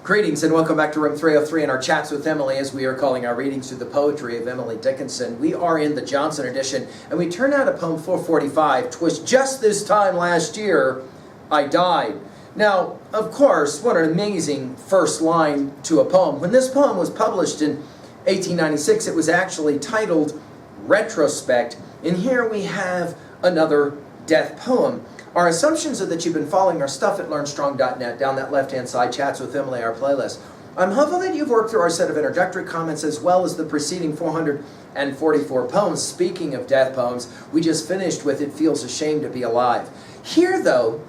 Greetings and welcome back to room 303 in our chats with Emily, as we are calling our readings through the poetry of Emily Dickinson. We are in the Johnson edition, and we turn out to poem 445. "'Twas just this time last year I died." Now, of course, what an amazing first line to a poem. When this poem was published in 1896, it was actually titled Retrospect, and here we have another death poem. Our assumptions are that you've been following our stuff at LearnStrong.net, down that left-hand side, Chats with Emily, our playlist. I'm hopeful that you've worked through our set of introductory comments as well as the preceding 444 poems. Speaking of death poems, we just finished with It Feels a Shame to Be Alive. Here, though,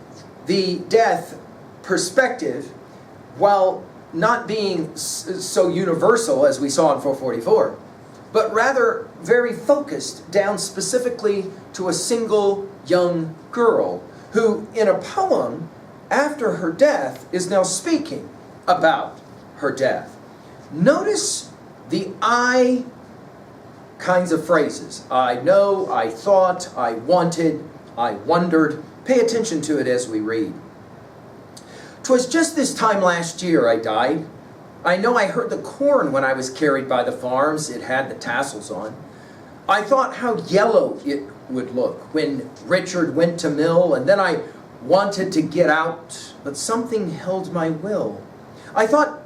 the death perspective, while not being so universal as we saw in 444, but rather very focused down specifically to a single young girl who, in a poem after her death, is now speaking about her death. Notice the I kinds of phrases. I know, I thought, I wanted, I wondered. Pay attention to it as we read. "'Twas just this time last year I died. I know I heard the corn when I was carried by the farms. It had the tassels on. I thought how yellow it would look when Richard went to mill, and then I wanted to get out, but something held my will. I thought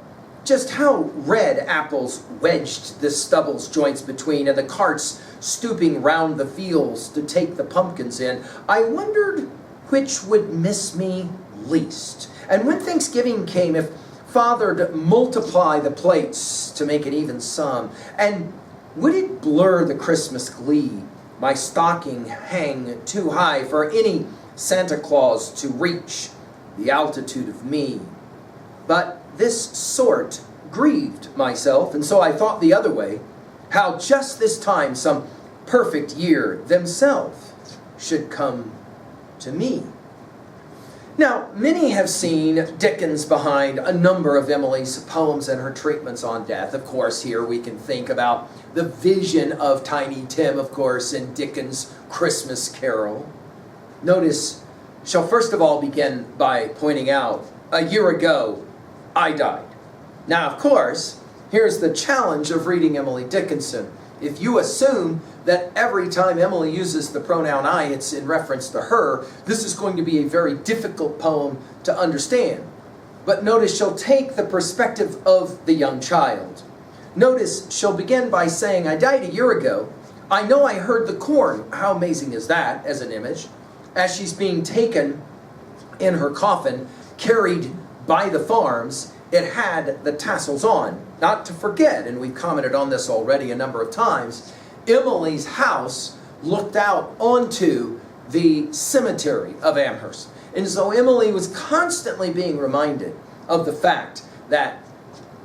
just how red apples wedged the stubble's joints between, and the carts stooping round the fields to take the pumpkins in. I wondered which would miss me least. And when Thanksgiving came, if Father'd multiply the plates to make an even sum, and would it blur the Christmas glee, my stocking hang too high for any Santa Claus to reach the altitude of me. But this sort grieved myself, and so I thought the other way, how just this time some perfect year themselves should come to me." Now, many have seen Dickens behind a number of Emily's poems and her treatments on death. Of course, here we can think about the vision of Tiny Tim, of course, in Dickens' Christmas Carol. Notice, shall first of all begin by pointing out, a year ago, I died. Now, of course, here's the challenge of reading Emily Dickinson. If you assume that every time Emily uses the pronoun I, it's in reference to her, this is going to be a very difficult poem to understand. But notice she'll take the perspective of the young child. Notice she'll begin by saying, I died a year ago. I know I heard the corn. How amazing is that as an image? As she's being taken in her coffin, carried by the farms, it had the tassels on. Not to forget, and we've commented on this already a number of times, Emily's house looked out onto the cemetery of Amherst. And so Emily was constantly being reminded of the fact that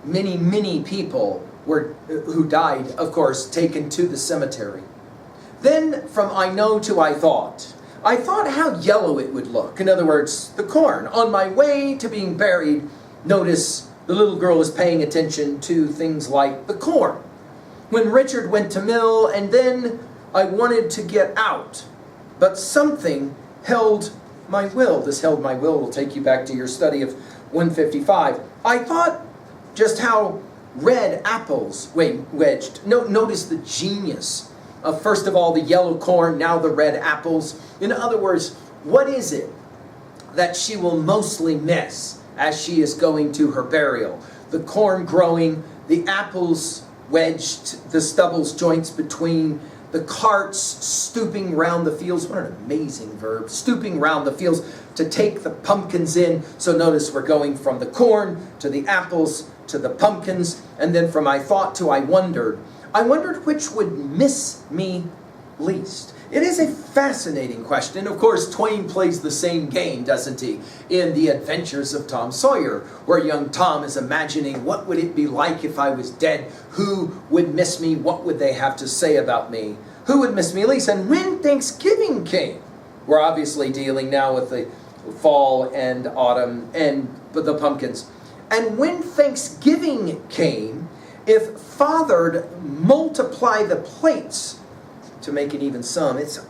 many, many people who died, of course, taken to the cemetery. Then from I know to I thought how yellow it would look. In other words, the corn. On my way to being buried, notice the little girl is paying attention to things like the corn. When Richard went to mill, and then I wanted to get out, but something held my will. This held my will will take you back to your study of 155. I thought just how red apples wedged. Notice the genius of, first of all, the yellow corn, now the red apples. In other words, what is it that she will mostly miss as she is going to her burial? The corn growing, the apples wedged, the stubble's joints between, the carts stooping round the fields. What an amazing verb. Stooping round the fields to take the pumpkins in. So notice we're going from the corn to the apples to the pumpkins, and then from I thought to I wondered. I wondered which would miss me least. It is a fascinating question. Of course, Twain plays the same game, doesn't he, in The Adventures of Tom Sawyer, where young Tom is imagining, what would it be like if I was dead? Who would miss me? What would they have to say about me? Who would miss me least? And when Thanksgiving came, we're obviously dealing now with the fall and autumn and the pumpkins. And when Thanksgiving came, if Father'd multiply the plates to make an even sum. It's an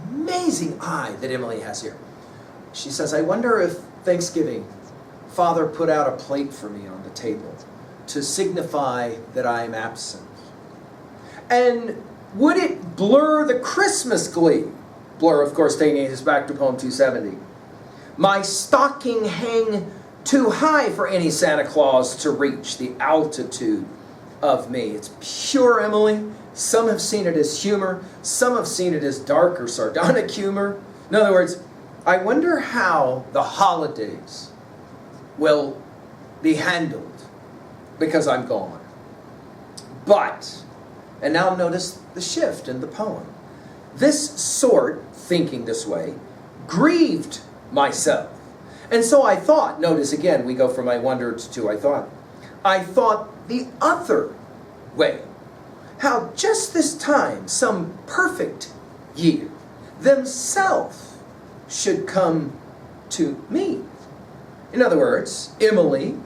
amazing eye that Emily has here. She says, I wonder if Thanksgiving Father, put out a plate for me on the table to signify that I am absent. And would it blur the Christmas glee? Blur, of course, taking us back to poem 270. My stocking hang too high for any Santa Claus to reach the altitude of me. It's pure Emily. Some have seen it as humor. Some have seen it as dark or sardonic humor. In other words, I wonder how the holidays will be handled because I'm gone. But, and now notice the shift in the poem. This sort, thinking this way, grieved myself. And so I thought, notice again, we go from I wondered to I thought the other way. How just this time, some perfect year, themselves should come to me. In other words, Emily,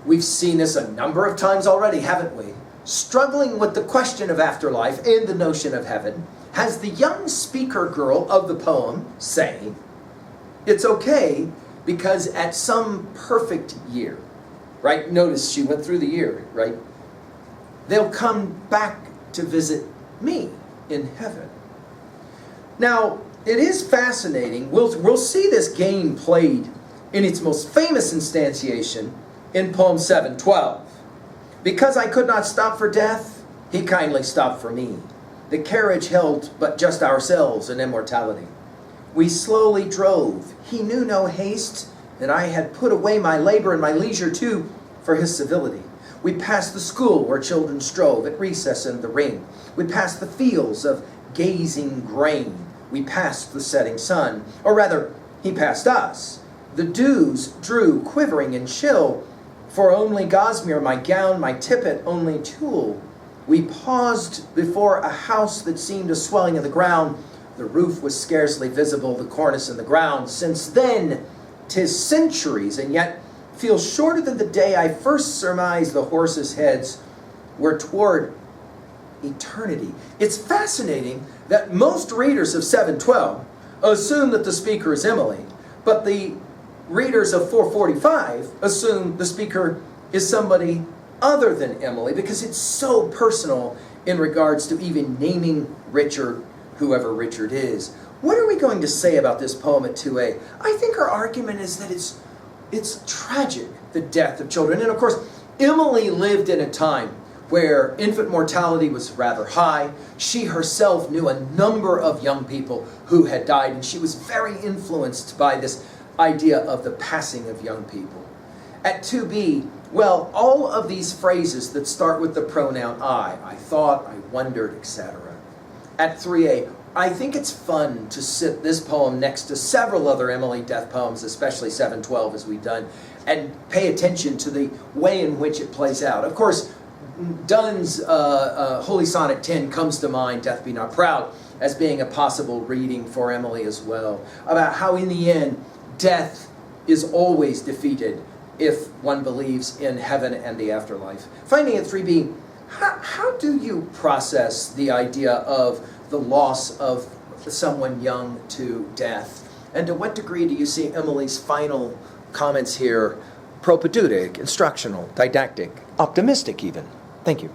we've seen this a number of times already, haven't we? Struggling with the question of afterlife and the notion of heaven, has the young speaker girl of the poem saying, it's okay because at some perfect year, right? Notice she went through the year, right? They'll come back to visit me in heaven. Now, it is fascinating. We'll see this game played in its most famous instantiation in poem 7:12. Because I could not stop for death, he kindly stopped for me. The carriage held but just ourselves in immortality. We slowly drove. He knew no haste, and I had put away my labor and my leisure too for his civility. We passed the school where children strove at recess in the ring. We passed the fields of gazing grain. We passed the setting sun, or rather, he passed us. The dews drew quivering and chill, for only gossamer, my gown, my tippet, only tulle. We paused before a house that seemed a swelling of the ground. The roof was scarcely visible, the cornice and the ground. Since then, 'tis centuries, and yet feels shorter than the day I first surmised the horses' heads were toward eternity. It's fascinating that most readers of 7:12 assume that the speaker is Emily, but the readers of 4:45 assume the speaker is somebody other than Emily because it's so personal in regards to even naming Richard, whoever Richard is. What are we going to say about this poem at 2a? I think our argument is that it's tragic, the death of children. And of course, Emily lived in a time where infant mortality was rather high. She herself knew a number of young people who had died, and she was very influenced by this idea of the passing of young people. At 2b, well, all of these phrases that start with the pronoun I thought, I wondered, etc. At 3a, I think it's fun to sit this poem next to several other Emily death poems, especially 7:12 as we've done, and pay attention to the way in which it plays out. Of course, Donne's Holy Sonnet 10 comes to mind, Death Be Not Proud, as being a possible reading for Emily as well, about how in the end, death is always defeated if one believes in heaven and the afterlife. Finally, at 3b, how do you process the idea of the loss of someone young to death? And to what degree do you see Emily's final comments here propedeutic, instructional, didactic, optimistic even? Thank you.